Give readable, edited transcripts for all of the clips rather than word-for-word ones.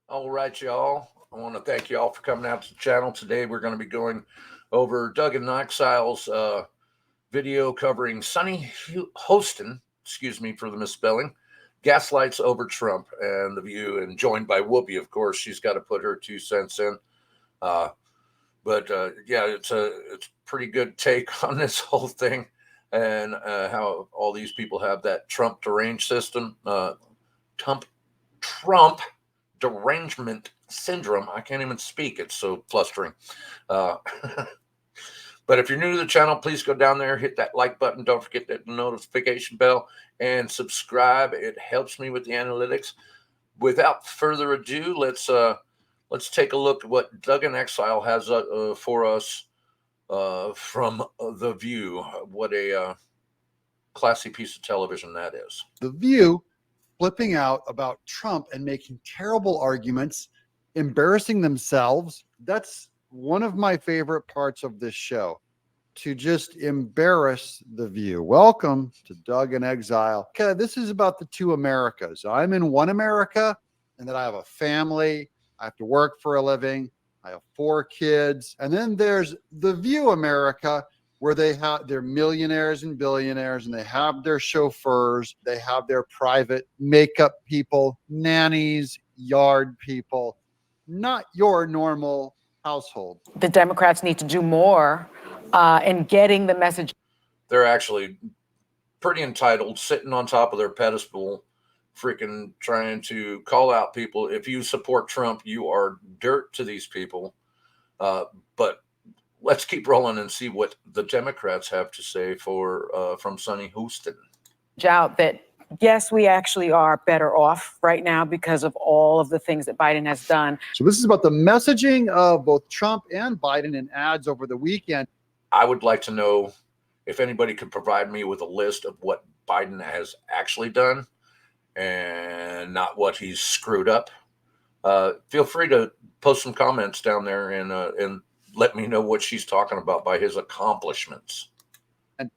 All right, y'all. I want to thank you all for coming out to the channel. Today we're going to be going over Doug and Exile's video covering Hostin, excuse me for the misspelling, Gaslights over Trump and the View, and joined by Whoopi, of course. She's got to put her 2 cents in. Yeah, it's a pretty good take on this whole thing and how all these people have that Trump deranged system, Trump derangement syndrome. I can't even speak. It's so flustering. But if you're new to the channel, please go down there, hit that like button. Don't forget that notification bell and subscribe. It helps me with the analytics. Without further ado, let's take a look at what Doug and Exile has for us from The View. What a classy piece of television that is. The View flipping out about Trump and making terrible arguments, embarrassing themselves. That's one of my favorite parts of this show, to just embarrass The View. Welcome to Doug and Exile. Okay, this is about the two Americas. I'm in one America, and then I have a family. I have to work for a living. I have 4 kids. And then there's The View America, where they're millionaires and billionaires, and they have their chauffeurs, they have their private makeup people, nannies, yard people, not your normal household. The Democrats need to do more in getting the message. They're actually pretty entitled, sitting on top of their pedestal, freaking trying to call out people. If you support Trump, you are dirt to these people. But let's keep rolling and see what the Democrats have to say from Sonny Hostin. Out that, yes, we actually are better off right now because of all of the things that Biden has done. So this is about the messaging of both Trump and Biden in ads over the weekend. I would like to know if anybody could provide me with a list of what Biden has actually done and not what he's screwed up. Feel free to post some comments down there and let me know what she's talking about by his accomplishments. And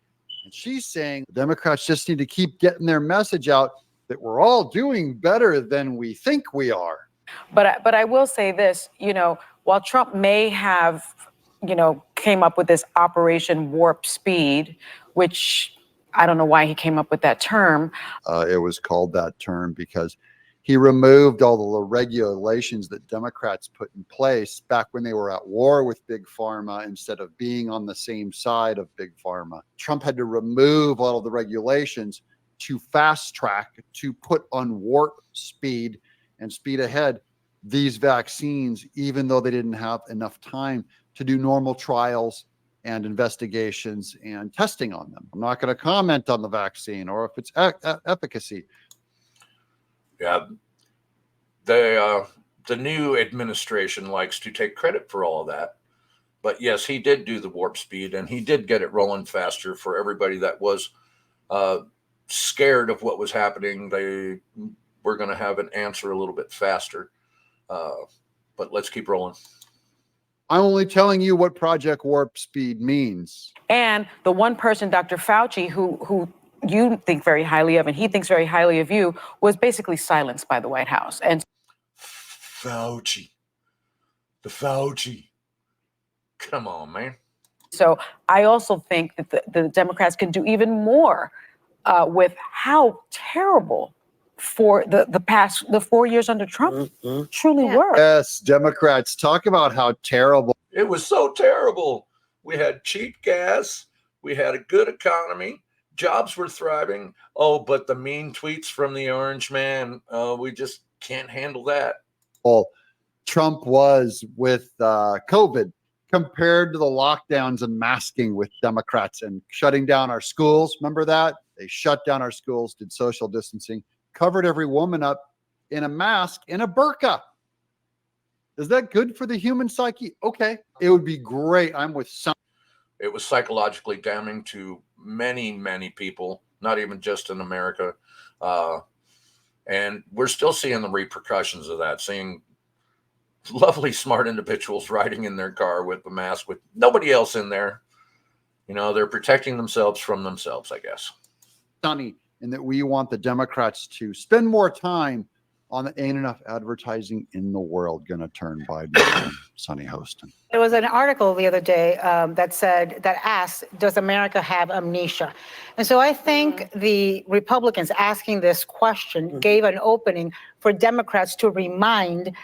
she's saying the Democrats just need to keep getting their message out that we're all doing better than we think we are. But I will say this, while Trump may have, came up with this Operation Warp Speed, which I don't know why he came up with that term. It was called that term because he removed all the regulations that Democrats put in place back when they were at war with Big Pharma instead of being on the same side of Big Pharma. Trump had to remove all of the regulations to fast track, to put on warp speed and speed ahead these vaccines, even though they didn't have enough time to do normal trials and investigations and testing on them. I'm not going to comment on the vaccine or if it's efficacy. Yeah, the new administration likes to take credit for all of that. But yes, he did do the warp speed, and he did get it rolling faster for everybody that was scared of what was happening. They were going to have an answer a little bit faster. But let's keep rolling. I'm only telling you what Project Warp Speed means. And the one person, Dr. Fauci, who you think very highly of and he thinks very highly of you, was basically silenced by the White House. And Fauci, the Fauci, come on, man. So I also think that the Democrats can do even more with how terrible for the 4 years under Trump truly were. Yes, Democrats, talk about how terrible. It was so terrible. We had cheap gas. We had a good economy. Jobs were thriving. Oh, but the mean tweets from the orange man, we just can't handle that. Well, Trump was with COVID compared to the lockdowns and masking with Democrats and shutting down our schools. Remember that? They shut down our schools, did social distancing, covered every woman up in a mask, in a burqa. Is that good for the human psyche? Okay, it would be great. I'm with some. It was psychologically damning to many, many people, not even just in America. And we're still seeing the repercussions of that, seeing lovely, smart individuals riding in their car with the mask with nobody else in there. They're protecting themselves from themselves, I guess. Sunny, and that we want the Democrats to spend more time Ain't enough advertising in the world gonna turn Biden on, Sonny Hostin. There was an article the other day that asked, does America have amnesia? And so I think the Republicans asking this question gave an opening for Democrats to remind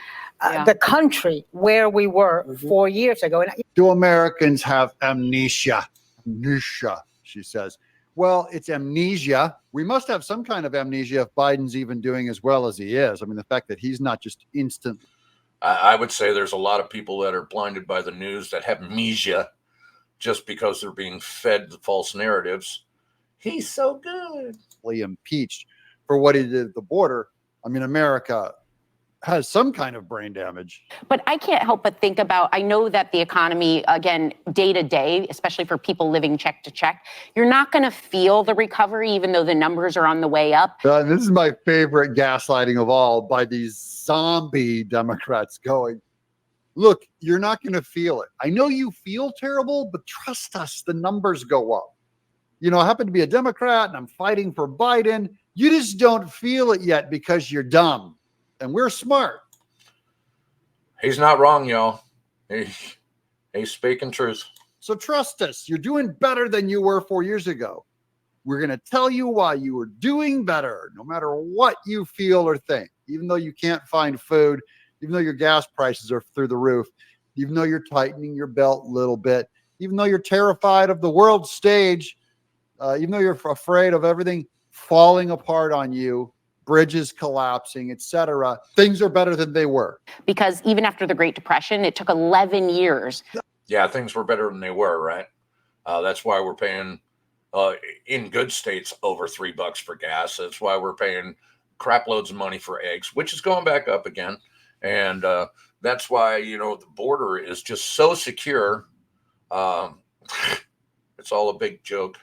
the country where we were 4 years ago. And Do Americans have amnesia? Amnesia, she says. Well, it's amnesia. We must have some kind of amnesia if Biden's even doing as well as he is. I mean, the fact that he's not just instant. I would say there's a lot of people that are blinded by the news that have amnesia just because they're being fed the false narratives. He's so good. Impeached for what he did at the border. I mean, America has some kind of brain damage. But I can't help but think about, I know that the economy, again, day to day, especially for people living check to check, you're not going to feel the recovery, even though the numbers are on the way up. This is my favorite gaslighting of all by these zombie Democrats going, look, you're not going to feel it. I know you feel terrible, but trust us, the numbers go up. You know, I happen to be a Democrat and I'm fighting for Biden. You just don't feel it yet because you're dumb. And we're smart. He's not wrong, y'all. He's speaking truth. So trust us. You're doing better than you were 4 years ago. We're going to tell you why you were doing better, no matter what you feel or think. Even though you can't find food, even though your gas prices are through the roof, even though you're tightening your belt a little bit, even though you're terrified of the world stage, even though you're afraid of everything falling apart on you, bridges collapsing, etc. Things are better than they were. Because even after the Great Depression, it took 11 years. Yeah, things were better than they were, right? That's why we're paying, in good states, over $3 for gas. That's why we're paying crap loads of money for eggs, which is going back up again. And that's why, you know, the border is just so secure. It's all a big joke.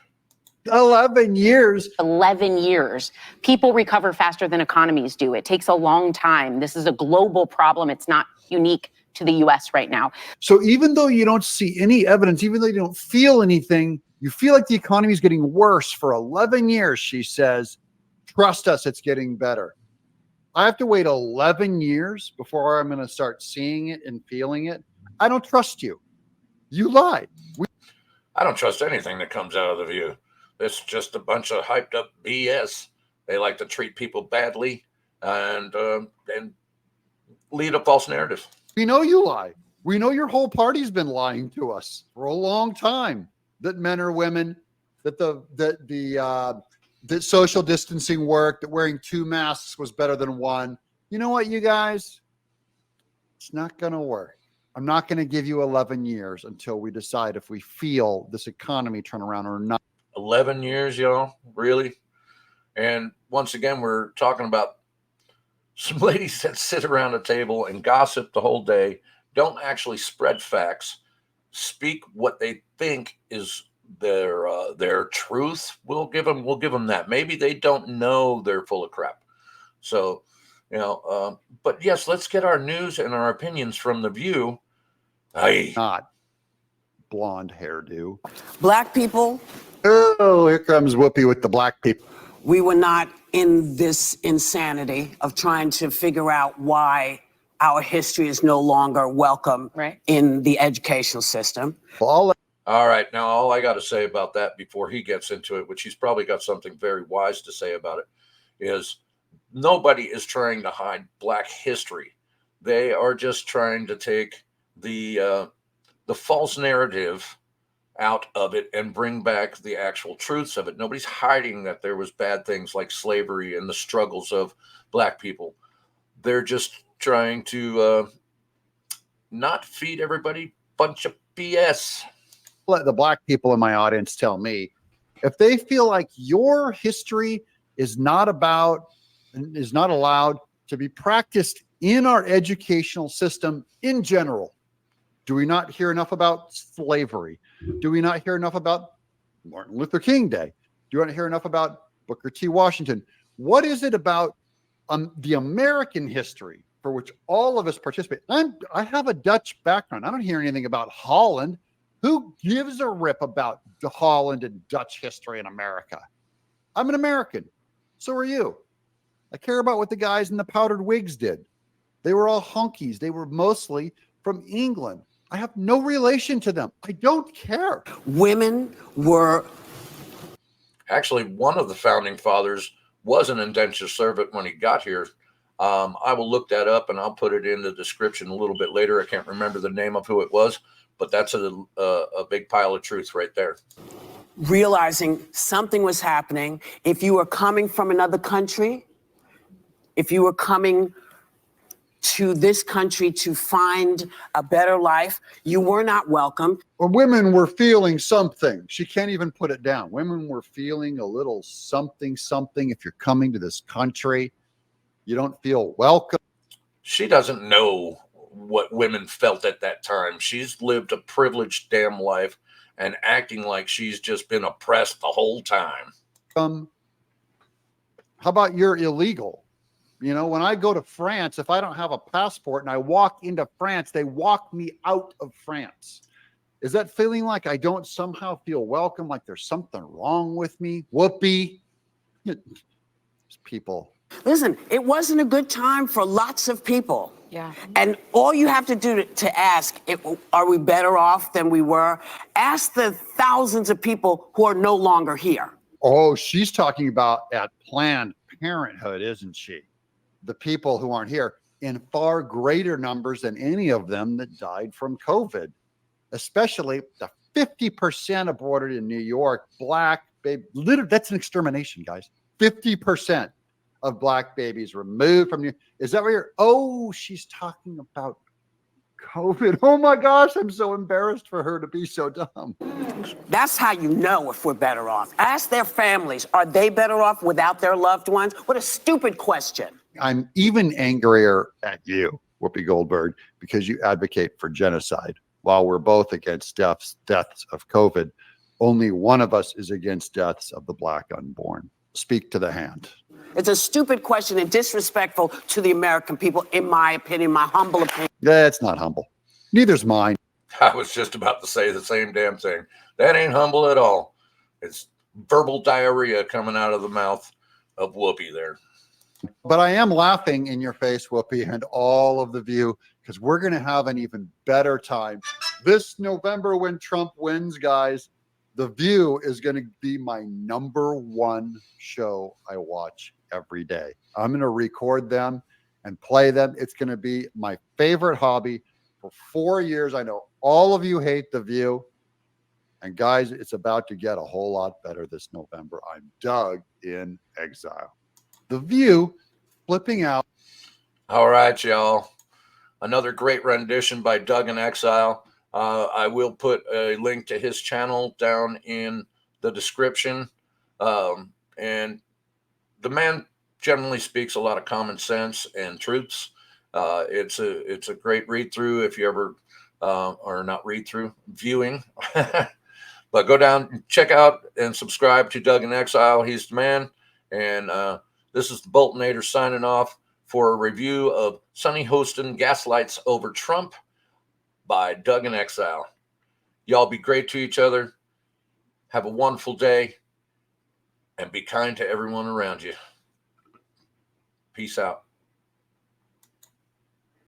11 years. 11 years. People recover faster than economies do. It takes a long time. This is a global problem. It's not unique to the US right now. So even though you don't see any evidence, even though you don't feel anything, you feel like the economy is getting worse for 11 years, she says. Trust us, it's getting better. I have to wait 11 years before I'm going to start seeing it and feeling it. I don't trust you. You lied. I don't trust anything that comes out of the View. It's just a bunch of hyped up BS. They like to treat people badly and lead a false narrative. We know you lie. We know your whole party's been lying to us for a long time. That men are women. That that social distancing worked. That wearing 2 masks was better than 1. You know what, you guys? It's not going to work. I'm not going to give you 11 years until we decide if we feel this economy turn around or not. 11 years, y'all, really? And once again, we're talking about some ladies that sit around a table and gossip the whole day, don't actually spread facts, speak what they think is their truth. We'll give them that. Maybe they don't know they're full of crap. So, you know, but yes, let's get our news and our opinions from the View. Not blonde hairdo. Black people. Oh, here comes Whoopi with the black people. We were not in this insanity of trying to figure out why our history is no longer welcome in the educational system. All right. Now, all I got to say about that before he gets into it, which he's probably got something very wise to say about it, is nobody is trying to hide Black history. They are just trying to take the false narrative out of it and bring back the actual truths of it. Nobody's hiding that there was bad things like slavery and the struggles of Black people. They're just trying to not feed everybody a bunch of BS. Let the Black people in my audience tell me if they feel like your history is not allowed to be practiced in our educational system in general. Do we not hear enough about slavery? Do we not hear enough about Martin Luther King Day? Do we not hear enough about Booker T. Washington? What is it about the American history for which all of us participate? I have a Dutch background. I don't hear anything about Holland. Who gives a rip about Holland and Dutch history in America? I'm an American. So are you. I care about what the guys in the powdered wigs did. They were all honkies. They were mostly from England. I have no relation to them. I don't care. Women were... Actually, one of the founding fathers was an indentured servant when he got here. I will look that up and I'll put it in the description a little bit later. I can't remember the name of who it was, but that's a big pile of truth right there. Realizing something was happening. If you were coming from another country, if you were coming to this country to find a better life, you were not welcome. Or women were feeling something. She can't even put it down. Women were feeling a little something. If you're coming to this country, you don't feel welcome. She doesn't know what women felt at that time. She's lived a privileged damn life and acting like she's just been oppressed the whole time. How about you're illegal? You know, when I go to France, if I don't have a passport and I walk into France, they walk me out of France. Is that feeling like I don't somehow feel welcome, like there's something wrong with me? Whoopee. People. Listen, it wasn't a good time for lots of people. Yeah. And all you have to do to ask, are we better off than we were? Ask the thousands of people who are no longer here. Oh, she's talking about at Planned Parenthood, isn't she? The people who aren't here in far greater numbers than any of them that died from COVID, especially the 50% aborted in New York, Black baby. Literally, that's an extermination, guys. 50% of Black babies removed from New York. Is that where you're? Oh, she's talking about COVID. Oh my gosh, I'm so embarrassed for her to be so dumb. That's how you know if we're better off. Ask their families, are they better off without their loved ones? What a stupid question. I'm even angrier at you, Whoopi Goldberg, because you advocate for genocide. While we're both against deaths of COVID, only one of us is against deaths of the Black unborn. Speak to the hand. It's a stupid question and disrespectful to the American people, in my opinion, my humble opinion. Yeah, it's not humble. Neither's mine. I was just about to say the same damn thing. That ain't humble at all. It's verbal diarrhea coming out of the mouth of Whoopi there. But I am laughing in your face, Whoopi, and all of the View, because we're going to have an even better time this November when Trump wins, guys. The View is going to be my #1 show I watch every day. I'm going to record them and play them. It's going to be my favorite hobby for 4 years. I know all of you hate The View. And guys, it's about to get a whole lot better this November. I'm Doug in Exile. The View flipping out. All right, y'all. Another great rendition by Doug in Exile. I will put a link to his channel down in the description. And the man generally speaks a lot of common sense and truths. It's a great read through if you ever or not read through, viewing. But go down, check out and subscribe to Doug in Exile. He's the man. And this is the Boltonator signing off for a review of Sunny Hostin Gaslights Over Trump by Doug in Exile. Y'all be great to each other. Have a wonderful day. And be kind to everyone around you. Peace out.